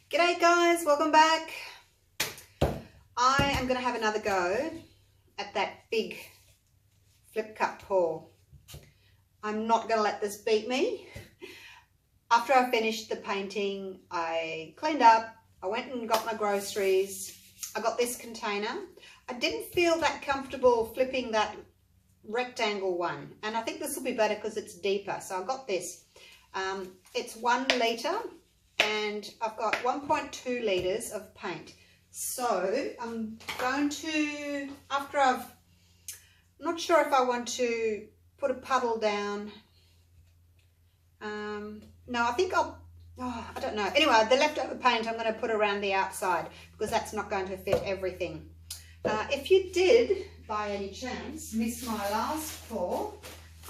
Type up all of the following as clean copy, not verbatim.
G'day guys, welcome back. I am going to have another go at that big flip cup pour. I'm not going to let this beat me. After I finished the painting, I cleaned up, I went and got my groceries. I got this container. I didn't feel that comfortable flipping that rectangle one, and I think this will be better because it's deeper. So I got this. It's 1 litre and I've got 1.2 litres of paint. So I'm going to, I'm not sure if I want to put a puddle down. No, I think I don't know. Anyway, the leftover paint I'm going to put around the outside because that's not going to fit everything. If you did, by any chance, miss my last pour,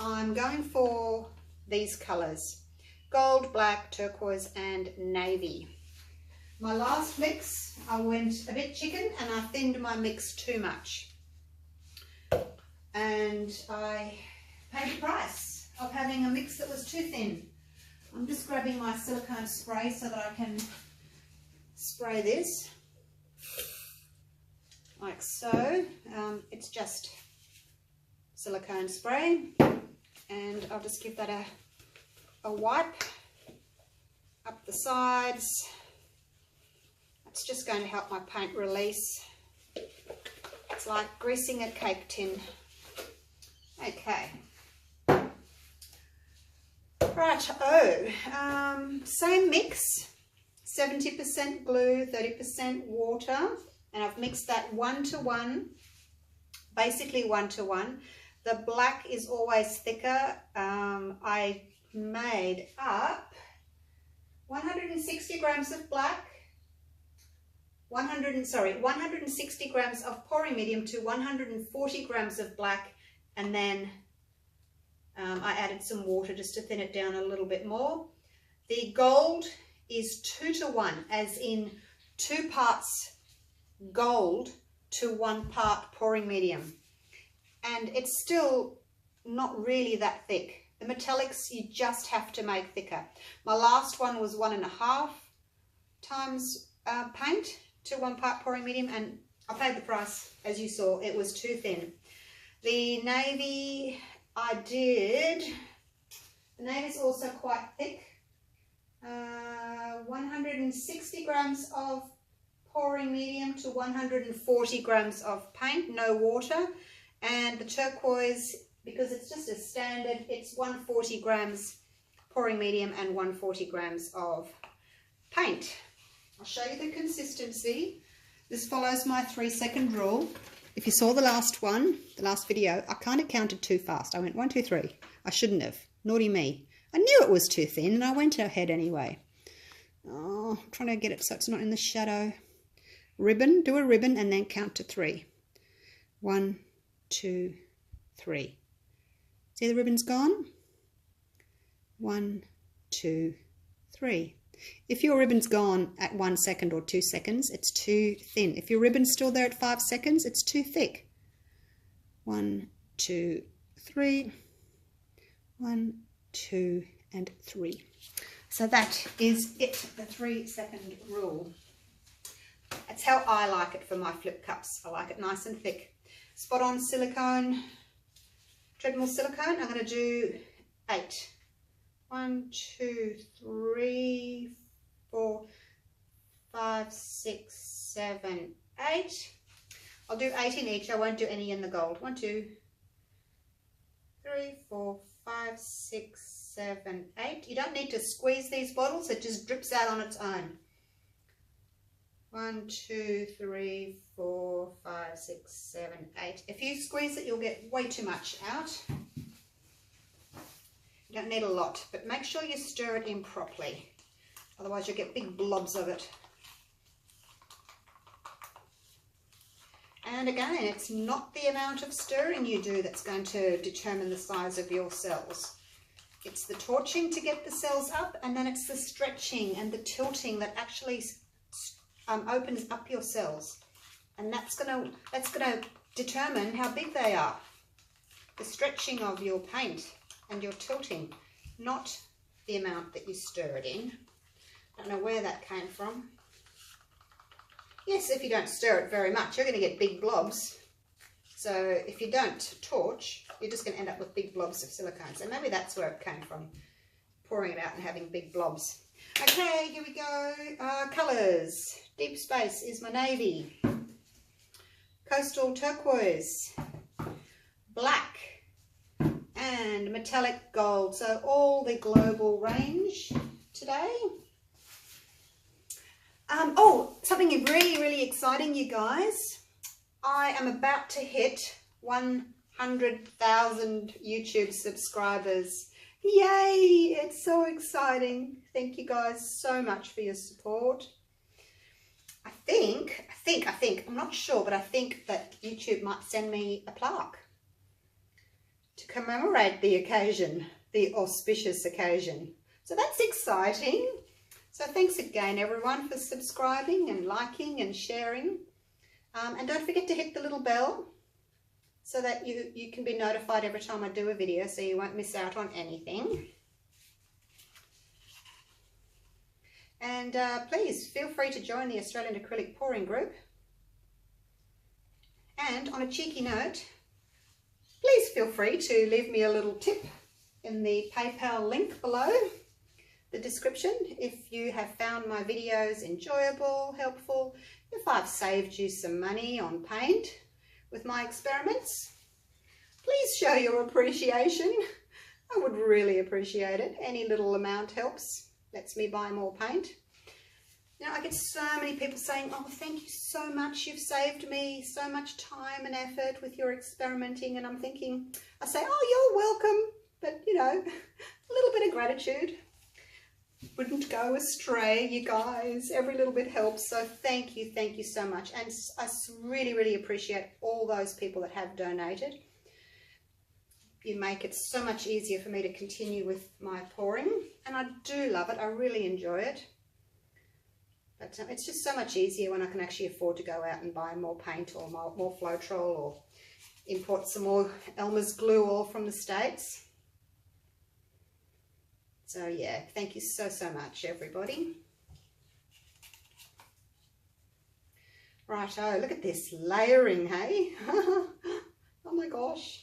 I'm going for these colours. Gold, black, turquoise and navy. My last mix, I went a bit chicken and I thinned my mix too much. And I paid the price of having a mix that was too thin. I'm just grabbing my silicone spray so that I can spray this. Like so. It's just silicone spray. And I'll just give that a wipe up the sides. That's just going to help my paint release. It's like greasing a cake tin. Okay. Right, same mix, 70% glue, 30% water, and I've mixed that 1:1, basically 1:1. The black is always thicker. I made up 160 grams of black, 160 grams of pouring medium to 140 grams of black, and then I added some water just to thin it down a little bit more. The gold is 2:1, as in 2 parts gold to 1 part pouring medium. And it's still not really that thick. The metallics you just have to make thicker. My last one was 1.5 times paint to 1 part pouring medium, and I paid the price. As you saw, it was too thin. The navy, the navy's also quite thick. 160 grams of pouring medium to 140 grams of paint, no water. And the turquoise, because it's just a standard, it's 140 grams pouring medium and 140 grams of paint. I'll show you the consistency. This follows my 3-second rule. If you saw the last one, the last video, I kind of counted too fast. I went 1, 2, 3. I shouldn't have. Naughty me. I knew it was too thin and I went ahead anyway. Oh, I'm trying to get it so it's not in the shadow. Ribbon, do a ribbon and then count to 3. 1, 2, 3. See the ribbon's gone? 1, 2, 3. If your ribbon's gone at 1 second or 2 seconds, it's too thin. If your ribbon's still there at 5 seconds, it's too thick. 1, 2, 3. 1, 2, and 3. So that is it, the 3-second rule. That's how I like it for my flip cups. I like it nice and thick. Spot on silicone, treadmill silicone. I'm going to do 8. 1, 2, 3, 4, 5, 6, 7, 8. I'll do 8 in each. I won't do any in the gold. 1, 2, 3, 4, 5, 6, 7, 8. You don't need to squeeze these bottles. It just drips out on its own. 1, 2, 3, 4, 5, 6, 7, 8. If you squeeze it, you'll get way too much out. You don't need a lot, but make sure you stir it in properly. Otherwise you'll get big blobs of it. And again, it's not the amount of stirring you do that's going to determine the size of your cells. It's the torching to get the cells up, and then it's the stretching and the tilting that actually opens up your cells. And that's gonna determine how big they are. The stretching of your paint and your tilting, not the amount that you stir it in. Don't know where that came from. Yes, if you don't stir it very much, you're going to get big blobs. So if you don't torch, you're just going to end up with big blobs of silicone. So maybe that's where it came from, pouring it out and having big blobs. Okay, here we go. Colours. Deep Space is my navy. Coastal turquoise. Black. And metallic gold. So all the global range today. Oh, something really, really exciting, you guys. I am about to hit 100,000 YouTube subscribers. Yay! It's so exciting. Thank you guys so much for your support. I think, I'm not sure, but I think that YouTube might send me a plaque to commemorate the occasion, the auspicious occasion. So that's exciting. So thanks again, everyone, for subscribing and liking and sharing. And don't forget to hit the little bell so that you can be notified every time I do a video, so you won't miss out on anything. And please feel free to join the Australian Acrylic Pouring Group. And on a cheeky note, please feel free to leave me a little tip in the PayPal link below the description if you have found my videos enjoyable, helpful, if I've saved you some money on paint with my experiments. Please show your appreciation. I would really appreciate it. Any little amount helps, lets me buy more paint. You know, I get so many people saying, oh, thank you so much, you've saved me so much time and effort with your experimenting. And I'm thinking, I say, oh, you're welcome, but you know, a little bit of gratitude wouldn't go astray, you guys. Every little bit helps. So thank you so much. And I really, really appreciate all those people that have donated. You make it so much easier for me to continue with my pouring, and I do love it. I really enjoy it. But it's just so much easier when I can actually afford to go out and buy more paint or more Floetrol or import some more Elmer's glue all from the States. So yeah, thank you so much, everybody. Righto, look at this layering, hey? Oh my gosh.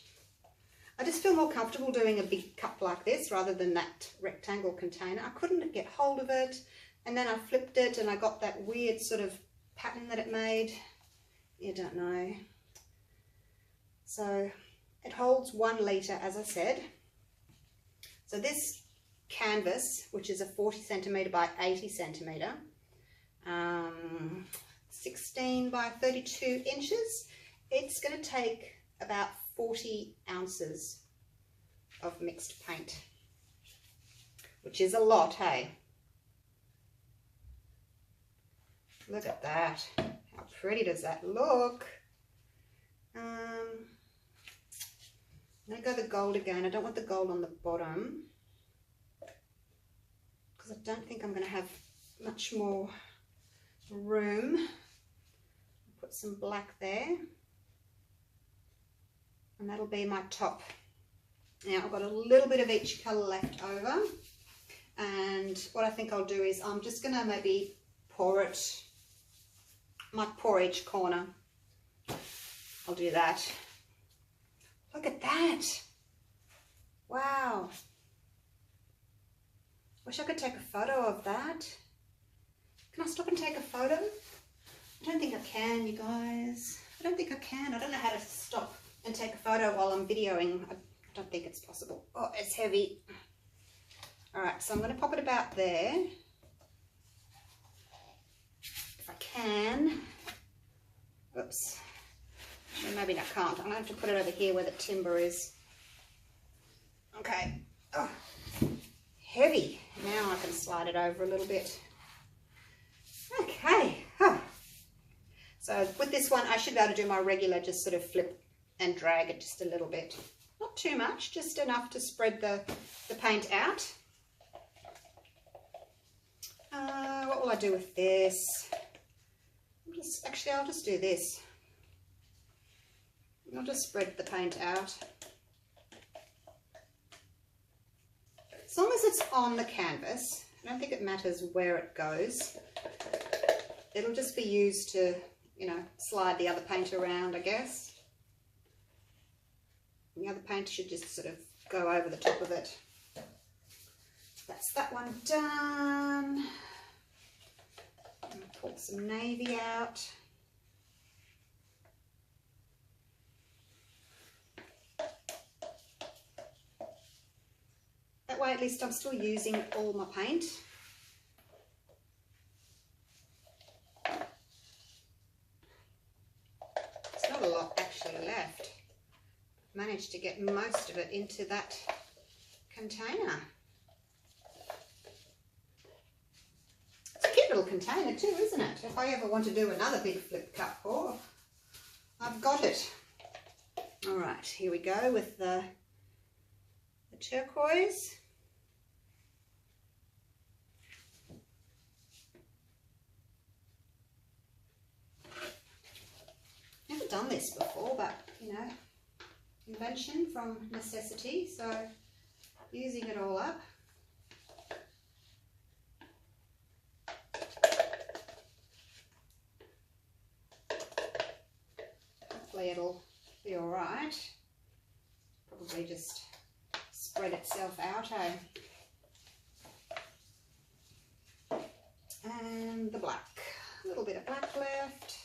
I just feel more comfortable doing a big cup like this rather than that rectangle container. I couldn't get hold of it, and then I flipped it and I got that weird sort of pattern that it made. You don't know. So it holds 1 litre, as I said. So this canvas, which is a 40 centimetre by 80 centimetre, 16 by 32 inches, it's going to take about 40 ounces of mixed paint, which is a lot, hey? Look at that. How pretty does that look? I'm going to go the gold again. I don't want the gold on the bottom, because I don't think I'm going to have much more room. Put some black there, and that'll be my top. Now I've got a little bit of each colour left over, and what I think I'll do is I'm just going to maybe pour it, might pour each corner. I'll do that. Look at that. Wow. Wish I could take a photo of that. Can I stop and take a photo? I don't think I can, you guys. I don't think I can. I don't know how to stop and take a photo while I'm videoing. I don't think it's possible. Oh, it's heavy. Alright, so I'm going to pop it about there. If I can. Oops. Maybe I can't. I'm going to have to put it over here where the timber is. Okay. Oh, heavy. Now I can slide it over a little bit. Okay. Huh. So with this one, I should be able to do my regular, just sort of flip and drag it just a little bit. Not too much, just enough to spread the paint out. What will I do with this? I'll just do this. I'll just spread the paint out. As long as it's on the canvas, I don't think it matters where it goes. it'll just be used to, you know, slide the other paint around, I guess. The other paint should just sort of go over the top of it. That's that one done. Pull some navy out. That way at least I'm still using all my paint. There's not a lot actually left. Managed to get most of it into that container. It's a cute little container too, isn't it? If I ever want to do another big flip cup pour, I've got it. All right, here we go with the turquoise. Never done this before, but you know, invention from necessity, so using it all up. Hopefully it'll be all right. Probably just spread itself out, eh? And the black, a little bit of black left.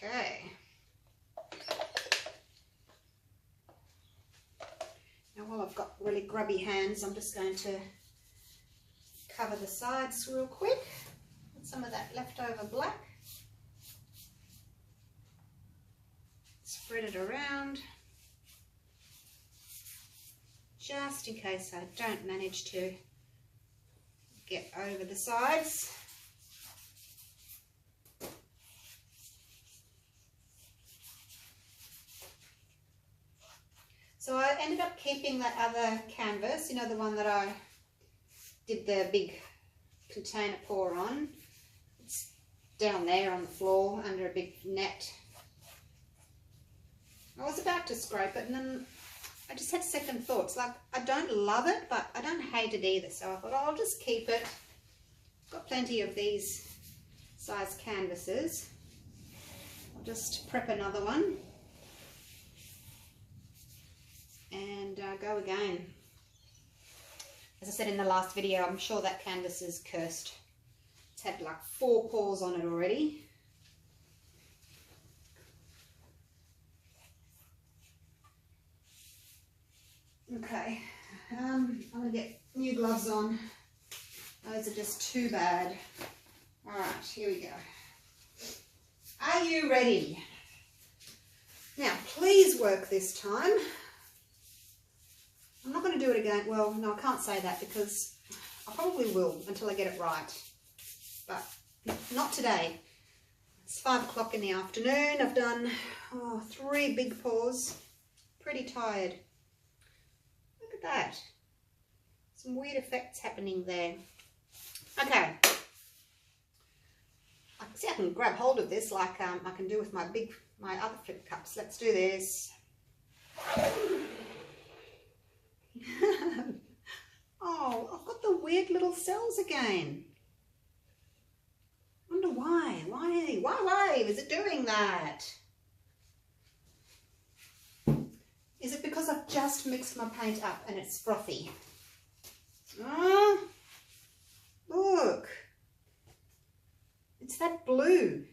Okay. Now while I've got really grubby hands, I'm just going to cover the sides real quick with some of that leftover black. Spread it around, just in case I don't manage to get over the sides. So I ended up keeping that other canvas, you know, the one that I did the big container pour on. It's down there on the floor under a big net. I was about to scrape it and then I just had second thoughts. Like, I don't love it, but I don't hate it either. So I thought, oh, I'll just keep it. Got plenty of these size canvases. I'll just prep another one. And go again. As I said in the last video, I'm sure that canvas is cursed. It's had like 4 pours on it already. Okay, I'm going to get new gloves on. Those are just too bad. All right, here we go. Are you ready? Now, please work this time. I'm not going to do it again. Well, no, I can't say that because I probably will until I get it right. But not today. It's 5 o'clock in the afternoon. I've done 3 big pours. Pretty tired. Look at that. Some weird effects happening there. Okay. I see I can grab hold of this like I can do with my other flip cups. Let's do this. Oh, I've got the weird little cells again. Wonder why? Why is it doing that? Is it because I've just mixed my paint up and it's frothy? Oh, look. It's that blue.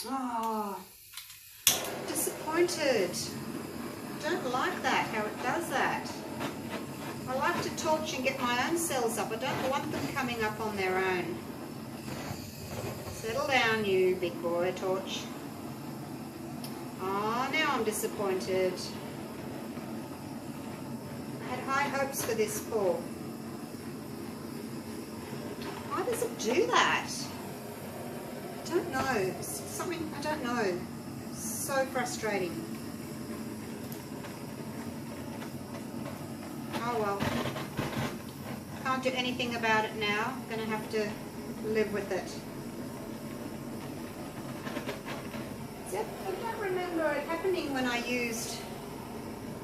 Oh, disappointed. I don't like that, how it does that. I like to torch and get my own cells up. I don't want them coming up on their own. Settle down, you big boy, torch. Oh, now I'm disappointed. I had high hopes for this pour. Why does it do that? don't know. It's something, I don't know. So frustrating. Oh well. Can't do anything about it now. I'm going to have to live with it. I don't remember it happening when I used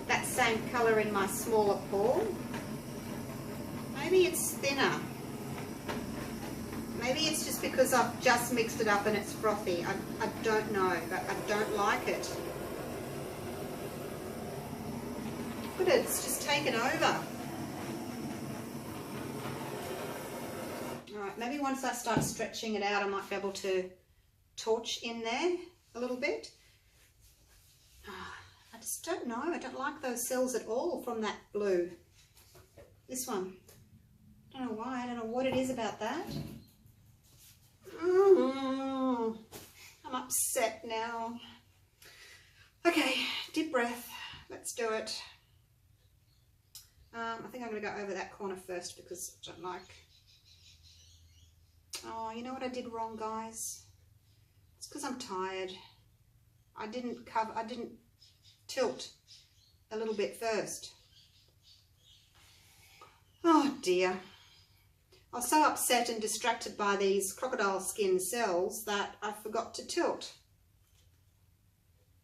that same colour in my smaller pour. Maybe it's thinner. Maybe it's just because I've just mixed it up and it's frothy. I don't know, but I don't like it. Look at it, it's just taken over. Alright, maybe once I start stretching it out I might be able to torch in there a little bit. I just don't know. I don't like those cells at all from that blue. This one. I don't know why. I don't know what it is about that. I'm upset now. Okay, deep breath. Let's do it. I think I'm going to go over that corner first because I don't like... Oh, you know what I did wrong, guys? It's because I'm tired. I didn't tilt a little bit first. Oh dear. I was so upset and distracted by these crocodile skin cells that I forgot to tilt.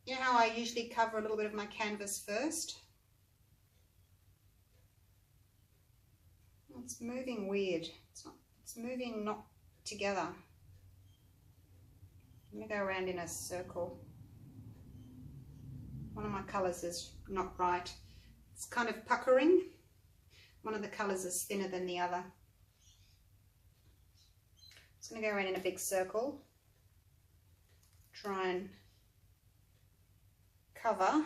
You know how I usually cover a little bit of my canvas first? It's moving weird. It's moving not together. Let me go around in a circle. One of my colours is not right. It's kind of puckering. One of the colours is thinner than the other. Just going to go around in a big circle. Try and cover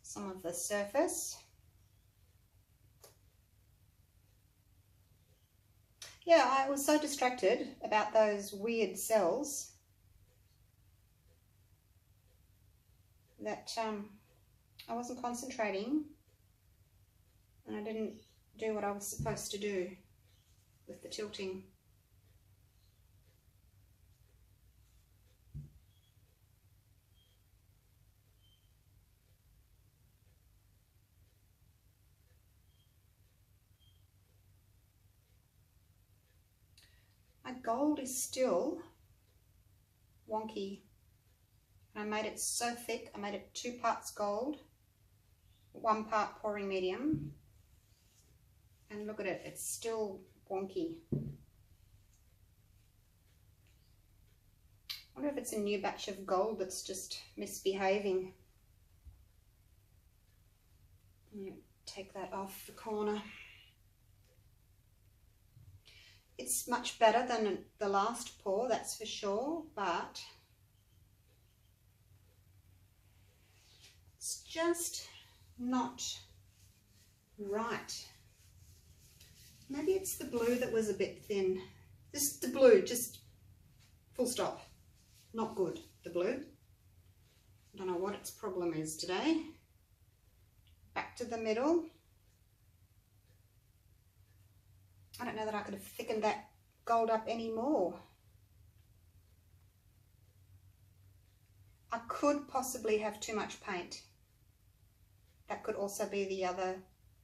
some of the surface. Yeah, I was so distracted about those weird cells that I wasn't concentrating and I didn't do what I was supposed to do with the tilting. My gold is still wonky. I made it so thick. I made it 2 parts gold, 1 part pouring medium. And look at it, it's still wonky. I wonder if it's a new batch of gold that's just misbehaving. Take that off the corner. It's much better than the last pour, that's for sure, but it's just not right. Maybe it's the blue that was a bit thin. Just the blue, just full stop. Not good, the blue. I don't know what its problem is today. Back to the middle. I don't know that I could have thickened that gold up anymore. I could possibly have too much paint. That could also be the other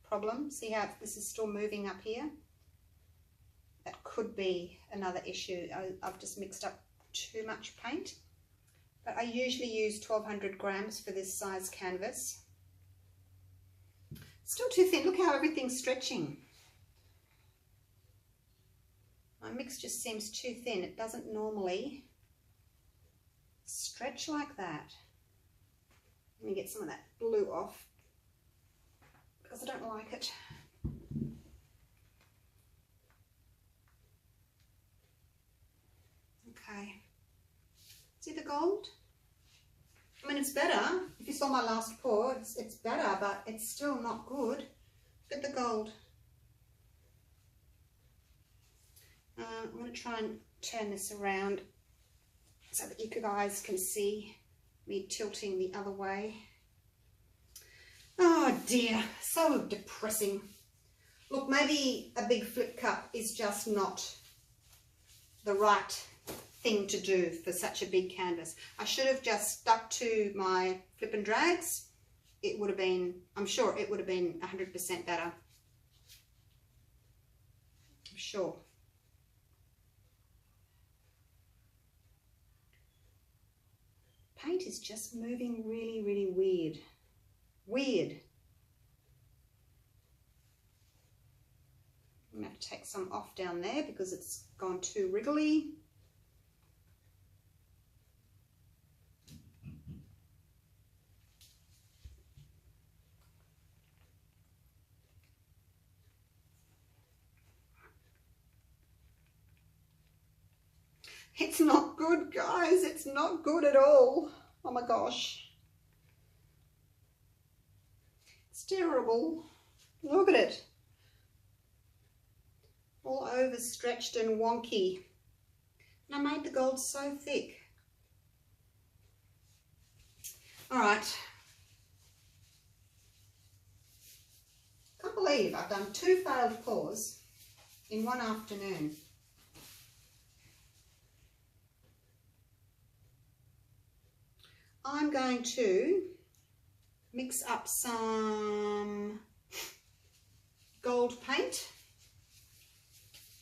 problem. See how this is still moving up here? That could be another issue. I've just mixed up too much paint. But I usually use 1200 grams for this size canvas. Still too thin. Look how everything's stretching. My mix just seems too thin. It doesn't normally stretch like that. Let me get some of that blue off because I don't like it. Okay. See the gold? I mean, it's better. If you saw my last pour, it's better, but it's still not good. Look at the gold. I'm going to try and turn this around so that you guys can see me tilting the other way. Oh dear, so depressing. Look, maybe a big flip cup is just not the right thing to do for such a big canvas. I should have just stuck to my flip and drags. It would have been, I'm sure it would have been 100% better. I'm sure. Paint is just moving really, really weird. Weird. I'm going to have to take some off down there because it's gone too wriggly. It's not good, guys. It's not good at all. Oh my gosh. It's terrible. Look at it. All overstretched and wonky. And I made the gold so thick. All right. Can't believe I've done 2 failed pours in one afternoon. I'm going to mix up some gold paint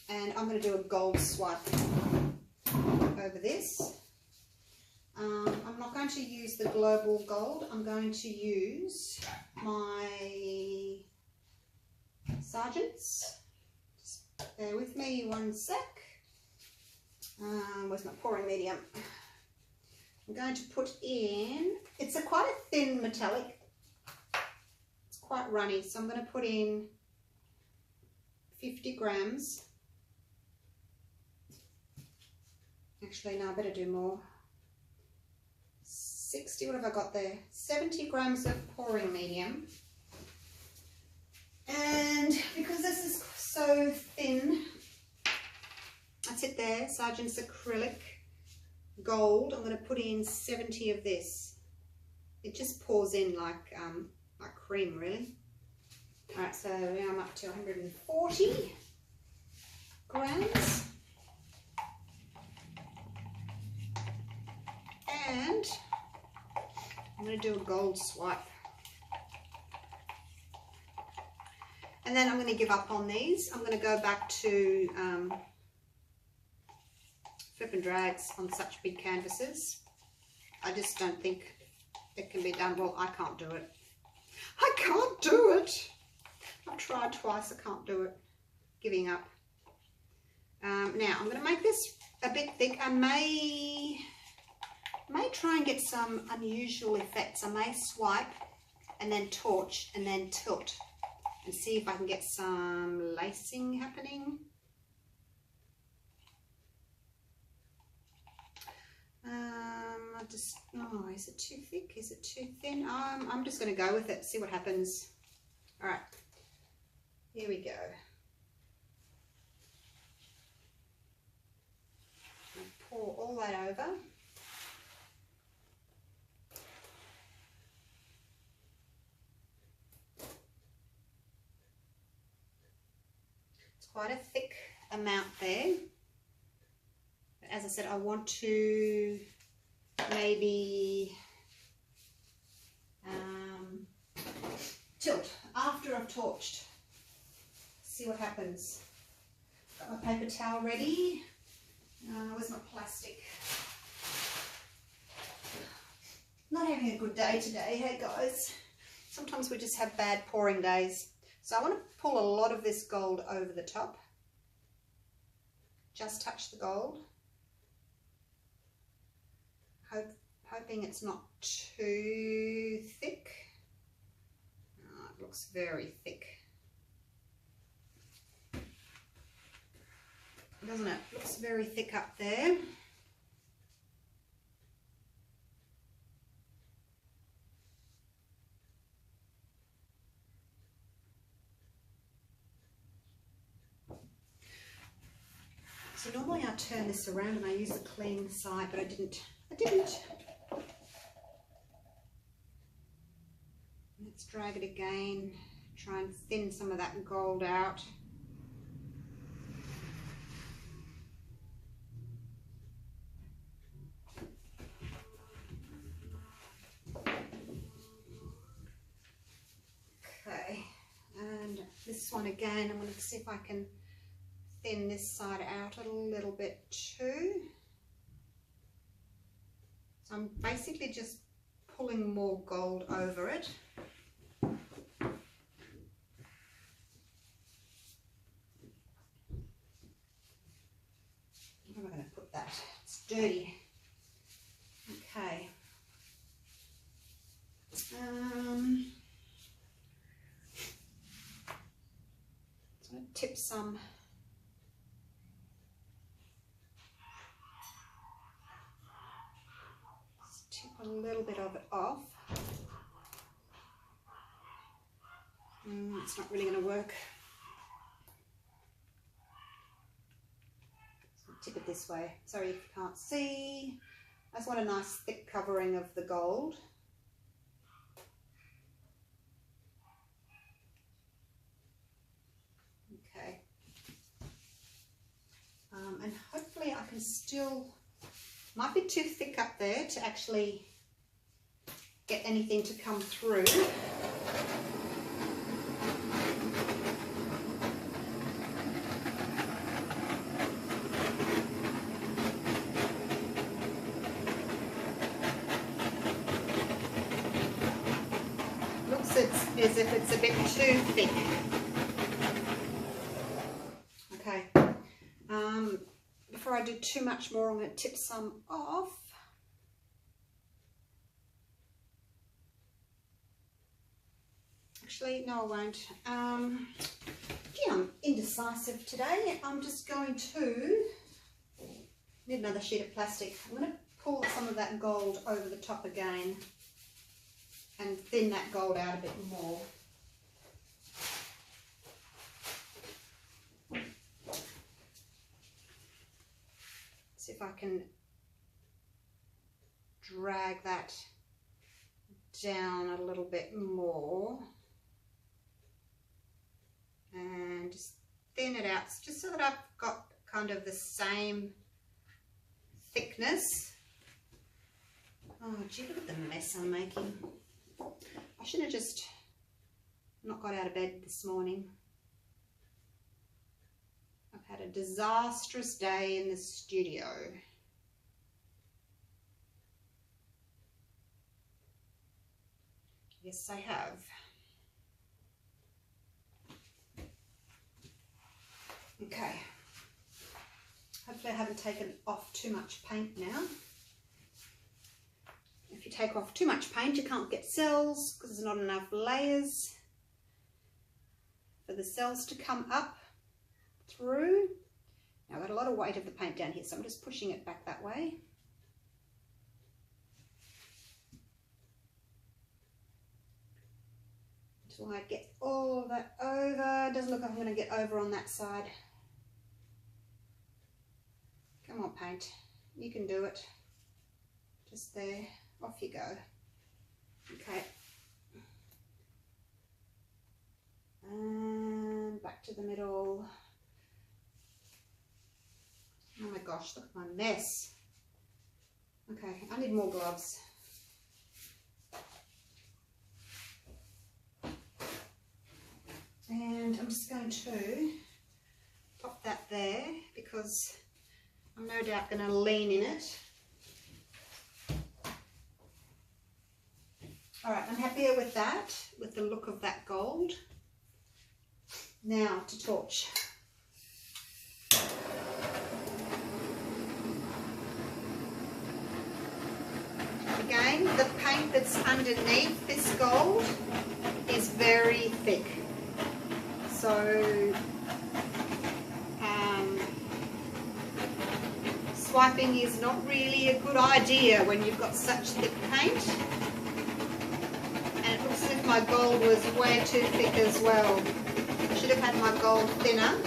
and I'm going to do a gold swipe over this. I'm not going to use the global gold. I'm going to use my Sargents. Just bear with me one sec. Where's my pouring medium? I'm going to put in, it's a quite a thin metallic, it's quite runny, so I'm going to put in 50 grams, actually no, I better do more, 60, what have I got there, 70 grams of pouring medium, and because this is so thin, that's it there, Sargent's Acrylic Gold, I'm going to put in 70 of this. It just pours in like cream, really. Alright, so now I'm up to 140 grams. And I'm going to do a gold swipe. And then I'm going to give up on these. I'm going to go back to flip and drags on such big canvases. I just don't think it can be done. Well, I can't do it. I can't do it. I've tried twice. I can't do it. Giving up. Now, I'm going to make this a bit thick. I may try and get some unusual effects. I may swipe and then torch and then tilt and see if I can get some lacing happening. Oh, is it too thick? Is it too thin? I'm just going to go with it, see what happens. All right, here we go. I'll pour all that over. It's quite a thick amount there. As I said, I want to maybe tilt after I've torched. See what happens. Got my paper towel ready. Where's my plastic? Not having a good day today, hey guys. Sometimes we just have bad pouring days. So I want to pull a lot of this gold over the top. Just touch the gold. Hoping it's not too thick. Oh, it looks very thick. Doesn't it? Looks very thick up there. So normally I turn this around and I use the clean side, but I didn't. Let's drag it again Try and thin some of that gold out. Okay, and this one again, I'm going to see if I can thin this side out a little bit too. So I'm basically just pulling more gold over it. Where am I going to put that? It's dirty. Okay. So I'm going to tip some a little bit of it off. It's not really going to work. So tip it this way. Sorry if you can't see. I just want a nice thick covering of the gold. Okay. And hopefully I can still, might be too thick up there to actually get anything to come through. Looks as if it's a bit too thick. Okay. Before I do too much more, I'm going to tip some off. Actually, no, I won't. Gee, I'm indecisive today. I'm just going to need another sheet of plastic. I'm going to pull some of that gold over the top again and thin that gold out a bit more. See if I can drag that down a little bit more. And just thin it out, just so that I've got kind of the same thickness. Oh gee, look at the mess I'm making. I should have just not got out of bed this morning. I've had a disastrous day in the studio. Yes, I have. Okay, hopefully I haven't taken off too much paint now. If you take off too much paint, you can't get cells because there's not enough layers for the cells to come up through. Now I've got a lot of weight of the paint down here, so I'm just pushing it back that way. Until I get all of that over. Doesn't look like I'm going to get over on that side. Come on, paint. You can do it. Just there. Off you go. Okay. And back to the middle. Oh my gosh, look at my mess. Okay, I need more gloves. And I'm just going to pop that there because I'm no doubt going to lean in it. Alright, I'm happier with that, with the look of that gold. Now to torch. Again, the paint that's underneath this gold is very thick. So swiping is not really a good idea when you've got such thick paint. And it looks as if my gold was way too thick as well. I should have had my gold thinner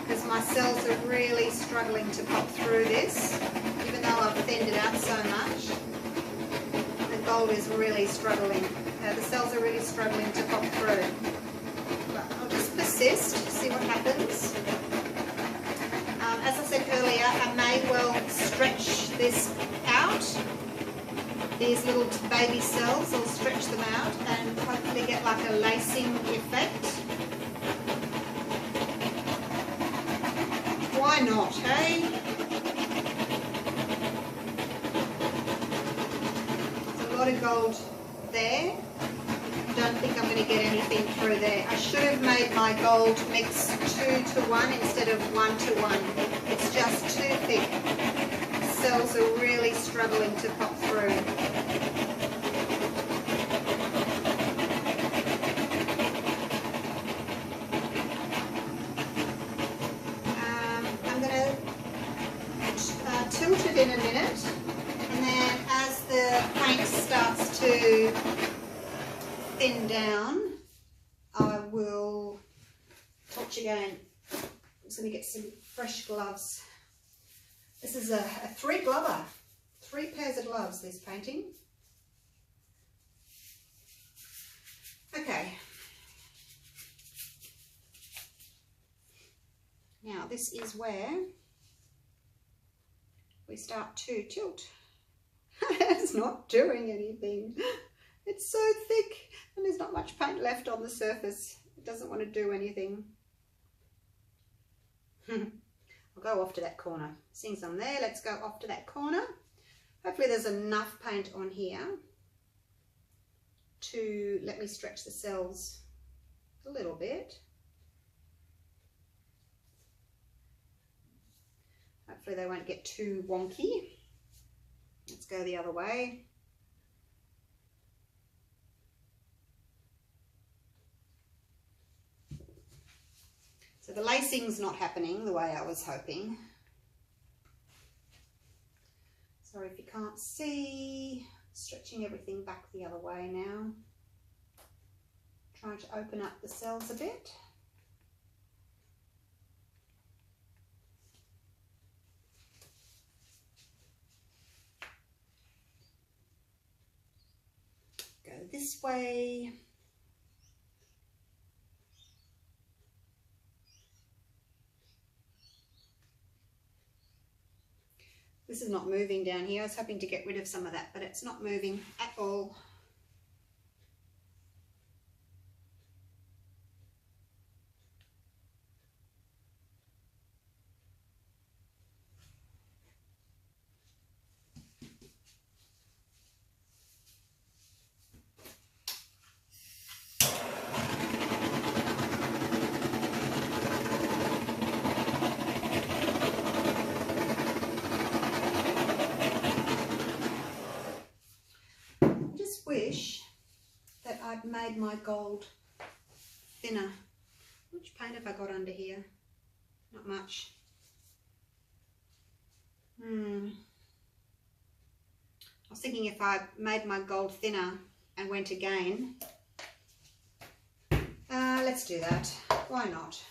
because my cells are really struggling to pop through this. Even though I've thinned it out so much, the gold is really struggling. the cells are really struggling to pop through. But I'll just persist, see what happens. As I said earlier, I may well stretch this out. These little baby cells, I'll stretch them out and hopefully get like a lacing effect. Why not, hey? There's a lot of gold there. Don't think I'm going to get anything through there. I should have made my gold mix 2-to-1 instead of 1-to-1. It's just too thick. The cells are really struggling to pop through. I'm going to tilt it in a minute, and then as the paint starts to thin down, I will touch again. I'm just going to get some fresh gloves. This is a 3-glover, 3 pairs of gloves, this painting. Okay. Now this is where we start to tilt. It's not doing anything. It's so thick and there's not much paint left on the surface. It doesn't want to do anything. I'll go off to that corner. Seeing some there, let's go off to that corner. Hopefully there's enough paint on here to let me stretch the cells a little bit. Hopefully they won't get too wonky. Let's go the other way. So the lacing's not happening the way I was hoping. Sorry if you can't see. Stretching everything back the other way now. Trying to open up the cells a bit. Go this way. This is not moving down here. I was hoping to get rid of some of that, but it's not moving at all. Wish that I'd made my gold thinner. Which paint have I got under here? Not much. I was thinking if I made my gold thinner and went again. Let's do that. Why not?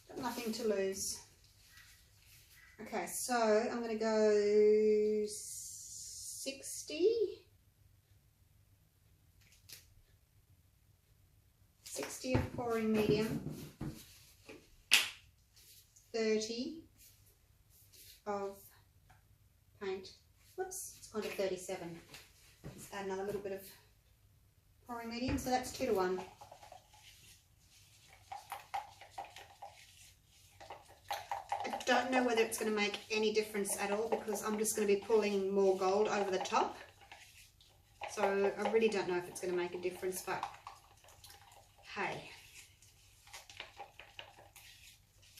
Got nothing to lose. Okay, so I'm going to go 60. 60 of pouring medium, 30 of paint. Whoops, it's gone to 37. Let's add another little bit of pouring medium, so that's 2-to-1. I don't know whether it's going to make any difference at all because I'm just going to be pulling more gold over the top. So I really don't know if it's going to make a difference, but hey,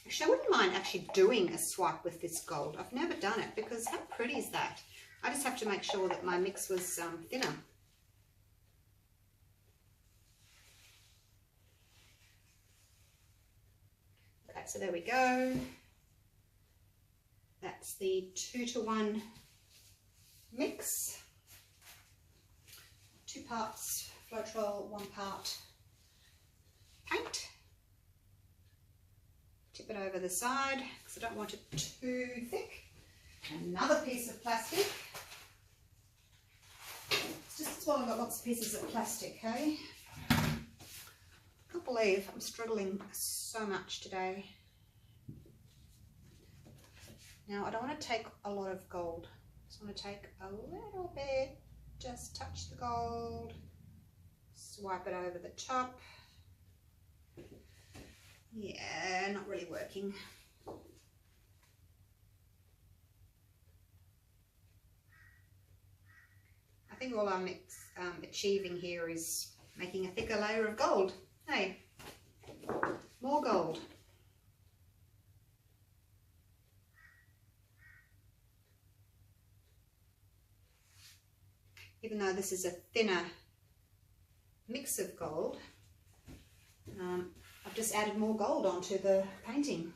actually I wouldn't mind actually doing a swipe with this gold. I've never done it because how pretty is that? I just have to make sure that my mix was thinner. Okay, so there we go. That's the 2-to-1 mix. 2 parts Floetrol, 1 part paint. Tip it over the side because I don't want it too thick. Another piece of plastic. It's just while I've got lots of pieces of plastic, hey? I can't believe I'm struggling so much today. Now, I don't want to take a lot of gold. I just want to take a little bit, just touch the gold, swipe it over the top. Yeah, not really working. I think all I'm achieving here is making a thicker layer of gold. Hey, more gold. Even though this is a thinner mix of gold, I've just added more gold onto the painting.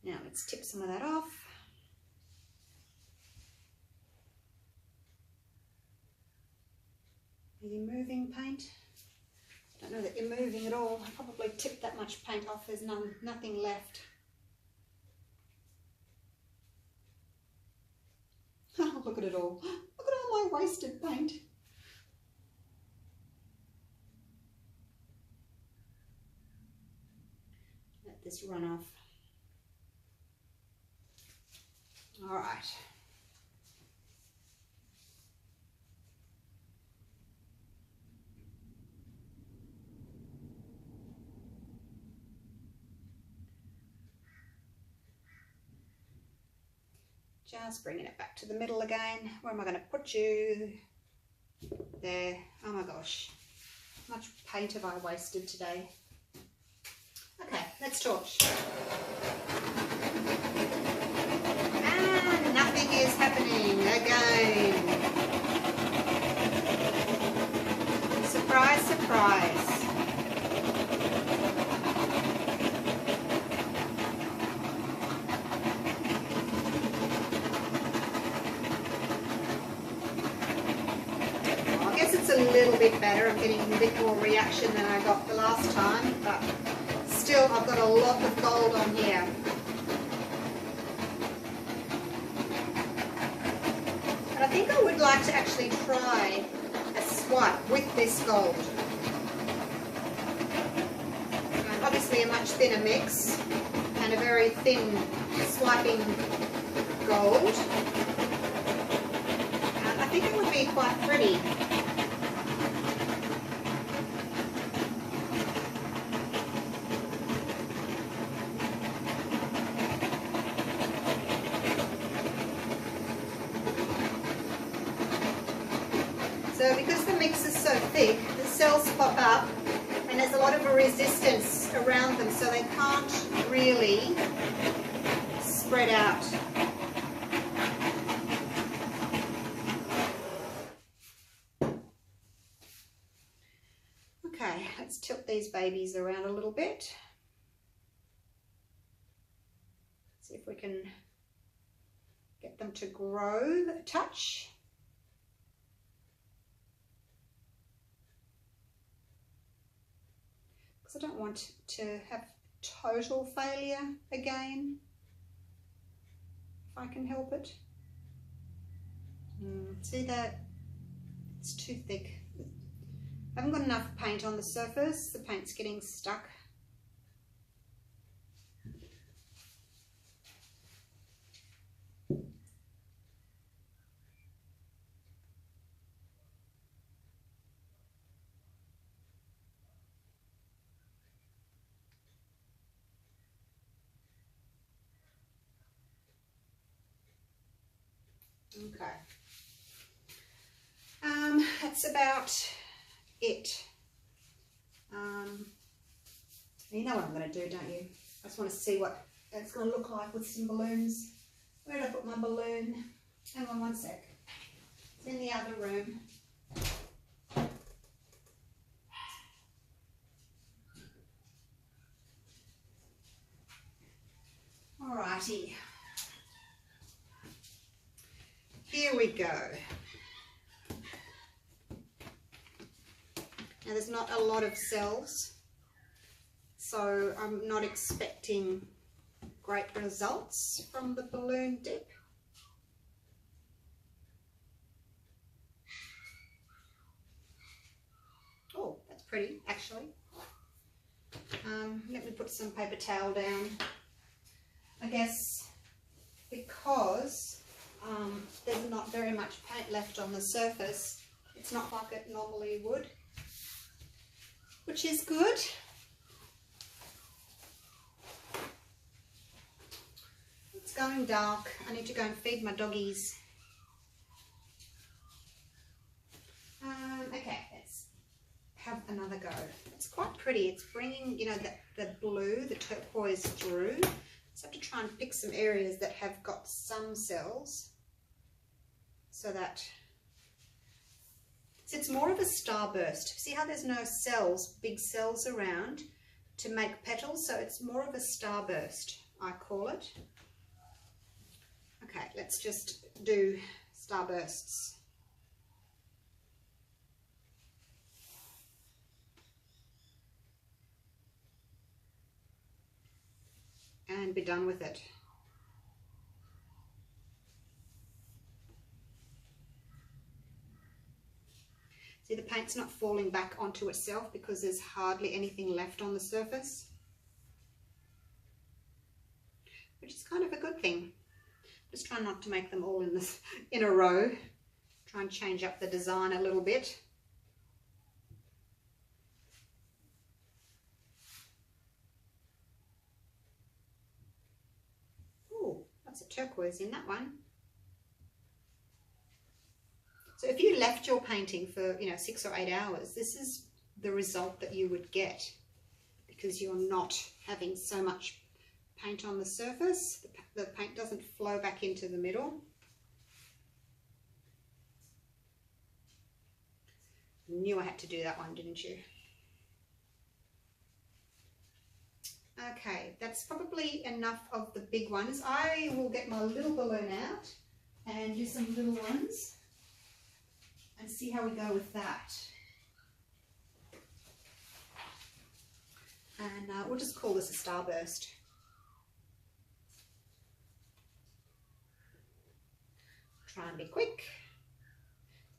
Now let's tip some of that off. Are you moving, paint? I don't know that you're moving at all. I probably tipped that much paint off. There's nothing left. Oh, look at it all. Look at all my wasted paint. Let this run off. All right. Just bringing it back to the middle again. Where am I going to put you? There. Oh my gosh. How much paint have I wasted today? Okay, let's torch. And nothing is happening again. Surprise, surprise. A little bit better. I'm getting a bit more reaction than I got the last time, but still I've got a lot of gold on here. And I think I would like to actually try a swipe with this gold. Obviously a much thinner mix and a very thin swiping gold. And I think it would be quite pretty. So because the mix is so thick, the cells pop up and there's a lot of resistance around them, so they can't really spread out. Okay, let's tilt these babies around a little bit. See if we can get them to grow a touch. I don't want to have total failure again, if I can help it. See that? It's too thick. I haven't got enough paint on the surface. The paint's getting stuck. Okay, that's about it. You know what I'm going to do, don't you? I just want to see what it's going to look like with some balloons. Where did I put my balloon? Hang on one sec. It's in the other room. Alrighty. Here we go. Now there's not a lot of cells, so I'm not expecting great results from the balloon dip. pretty actually. Let me put some paper towel down. I guess because there's not very much paint left on the surface, it's not like it normally would, which is good. It's going dark. I need to go and feed my doggies. Okay, let's have another go. It's quite pretty. It's bringing, you know, the blue, the turquoise through. Just have to try and pick some areas that have got some cells, so that it's more of a starburst. See how there's no cells, big cells around to make petals, so it's more of a starburst, I call it. Okay, let's just do starbursts. And be done with it. See, the paint's not falling back onto itself because there's hardly anything left on the surface, which is kind of a good thing. Just try not to make them all in a row. Try and change up the design a little bit. Oh, that's a turquoise in that one. So if you left your painting for, 6 or 8 hours, this is the result that you would get, because you're not having so much paint on the surface. The paint doesn't flow back into the middle. You knew I had to do that one, didn't you? Okay, that's probably enough of the big ones. I will get my little balloon out and do some little ones and see how we go with that. And we'll just call this a starburst. Try and be quick.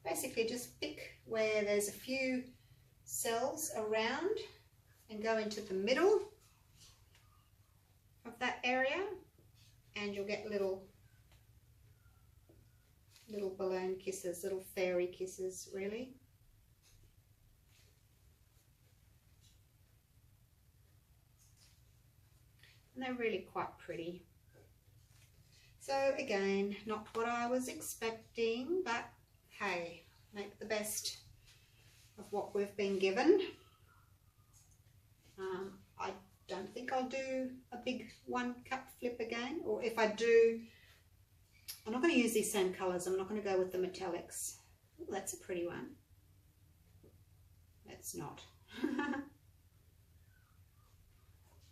Basically just pick where there's a few cells around and go into the middle of that area, and you'll get little balloon kisses, little fairy kisses, really. And they're really quite pretty. So again, not what I was expecting, but hey, make the best of what we've been given. I don't think I'll do a big 1 cup flip again, or if I do, I'm not going to use these same colours. I'm not going to go with the metallics. Ooh, that's a pretty one. That's not.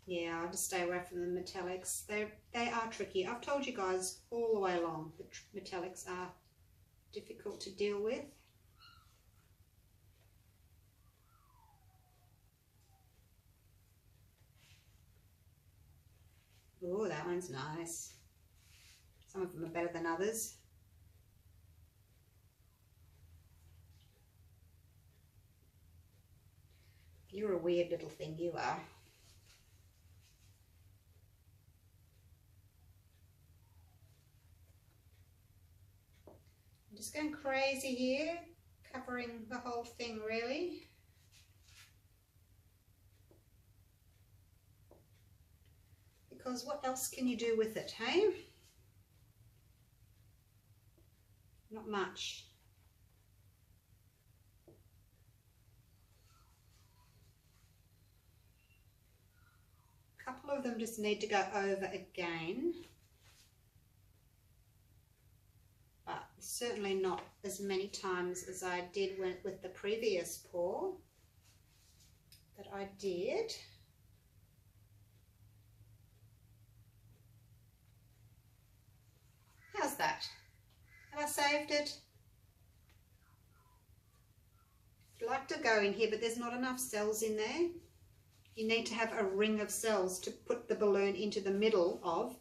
Yeah, I'll just stay away from the metallics. They are tricky. I've told you guys all the way along that metallics are difficult to deal with. Oh, that one's nice. Some of them are better than others. You're a weird little thing, you are. I'm just going crazy here, covering the whole thing really. Because what else can you do with it, hey? Not much. A couple of them just need to go over again, but certainly not as many times as I did with the previous pour that I did. How's that? Have I saved it? I'd like to go in here, but there's not enough cells in there. You need to have a ring of cells to put the balloon into the middle of,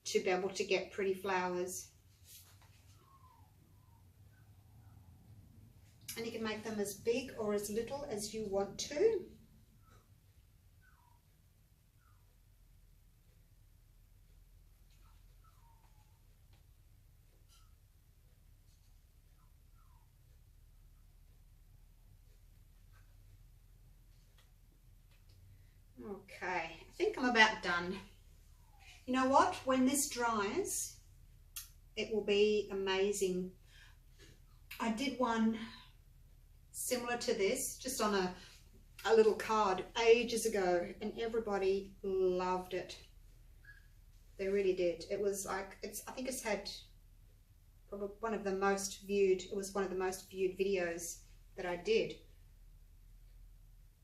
to be able to get pretty flowers. And you can make them as big or as little as you want to. Okay, I think I'm about done. You know what? When this dries, it will be amazing. I did one similar to this, just on a little card ages ago, and everybody loved it. They really did. It was like, I think it's had probably one of the most viewed, it was one of the most viewed videos that I did.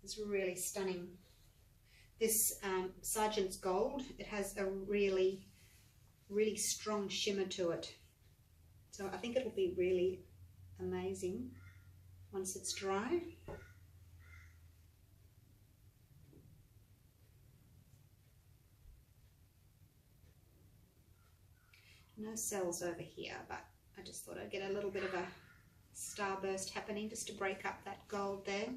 It's really stunning. This Sergeant's Gold, it has a really, really strong shimmer to it. So I think it'll be really amazing once it's dry. No cells over here, but I just thought I'd get a little bit of a starburst happening just to break up that gold there.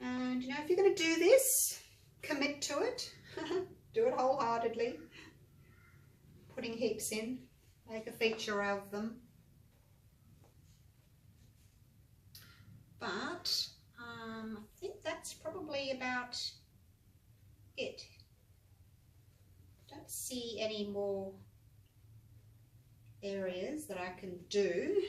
And you know, if you're going to do this, commit to it. Do it wholeheartedly. Putting heaps in, make a feature of them. But I think that's probably about it. Don't see any more areas that I can do.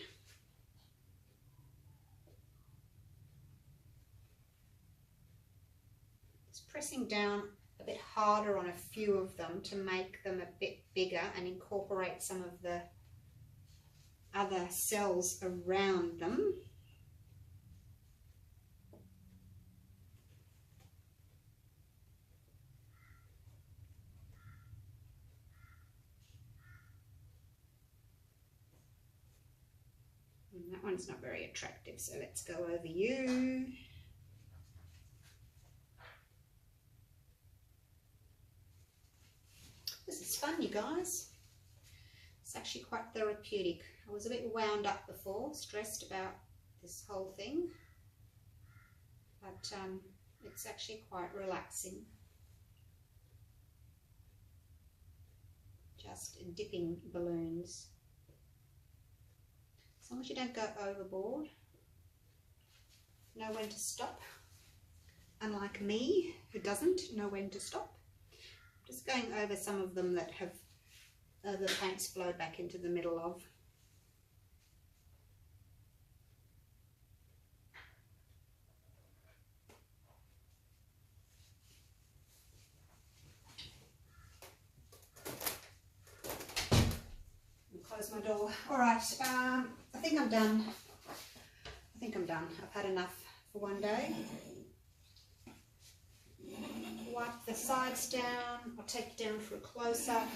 Pressing down a bit harder on a few of them to make them a bit bigger and incorporate some of the other cells around them. And that one's not very attractive, so let's go over you. This is fun, you guys. It's actually quite therapeutic. I was a bit wound up before, stressed about this whole thing, but it's actually quite relaxing. Just dipping balloons. As long as you don't go overboard, know when to stop. Unlike me, who doesn't know when to stop. Just going over some of them that have the paint's flowed back into the middle of. Close my door. All right, I think I'm done. I've had enough for one day. Wipe the sides down. I'll take you down for a close-up.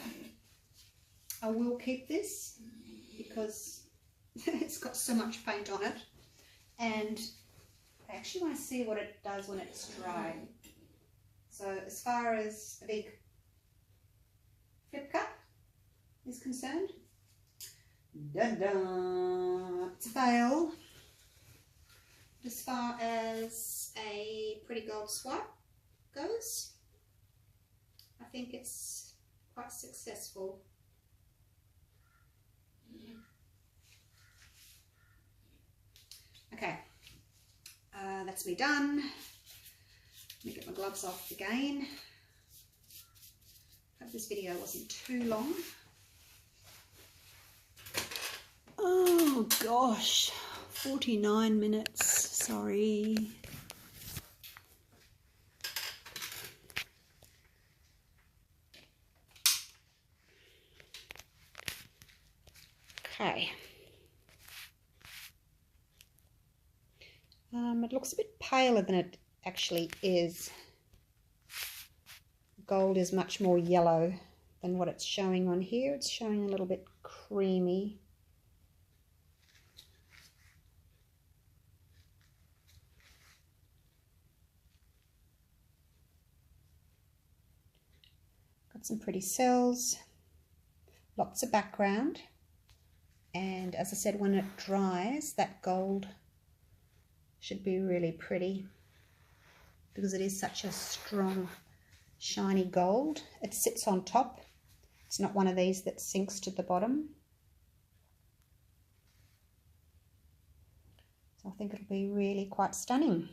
I will keep this because it's got so much paint on it, and I actually want to see what it does when it's dry. So as far as a big flip cup is concerned, da-da, it's a fail. As far as a pretty gold swipe goes, I think it's quite successful. Okay, that's me done. Let me get my gloves off again. Hope this video wasn't too long. Oh gosh, 49 minutes, sorry. Okay. It looks a bit paler than it actually is. Gold is much more yellow than what it's showing on here. It's showing a little bit creamy. Got some pretty cells. lots of background. And as I said, when it dries, that gold should be really pretty because it is such a strong, shiny gold. It sits on top. It's not one of these that sinks to the bottom. So I think it'll be really quite stunning.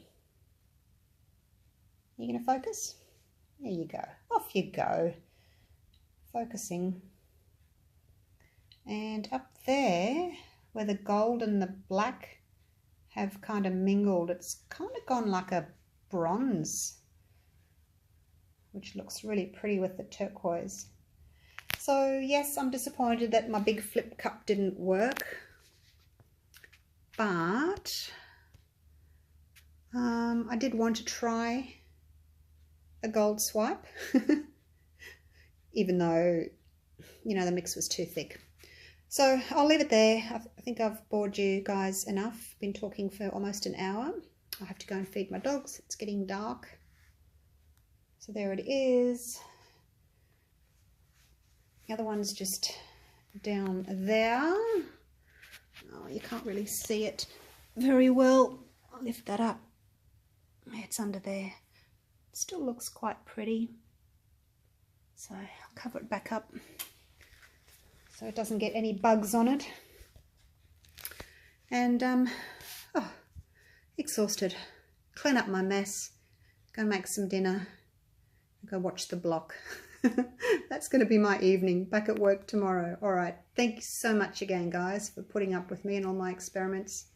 You going to focus? There you go. Off you go. Focusing. And up there, where the gold and the black have kind of mingled, it's kind of gone like a bronze, which looks really pretty with the turquoise. So yes, I'm disappointed that my big flip cup didn't work, but I did want to try a gold swipe, even though, you know, the mix was too thick. So I'll leave it there. I think I've bored you guys enough. Been talking for almost an hour. I have to go and feed my dogs. It's getting dark. So there it is. The other one's just down there. Oh, you can't really see it very well. I'll lift that up. It's under there. It still looks quite pretty. So I'll cover it back up so it doesn't get any bugs on it. And oh, exhausted. Clean up my mess. Go make some dinner. Go watch the block. That's going to be my evening. Back at work tomorrow. All right. Thank you so much again, guys, for putting up with me and all my experiments.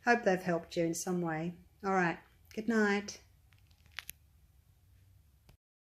Hope they've helped you in some way. All right. Good night.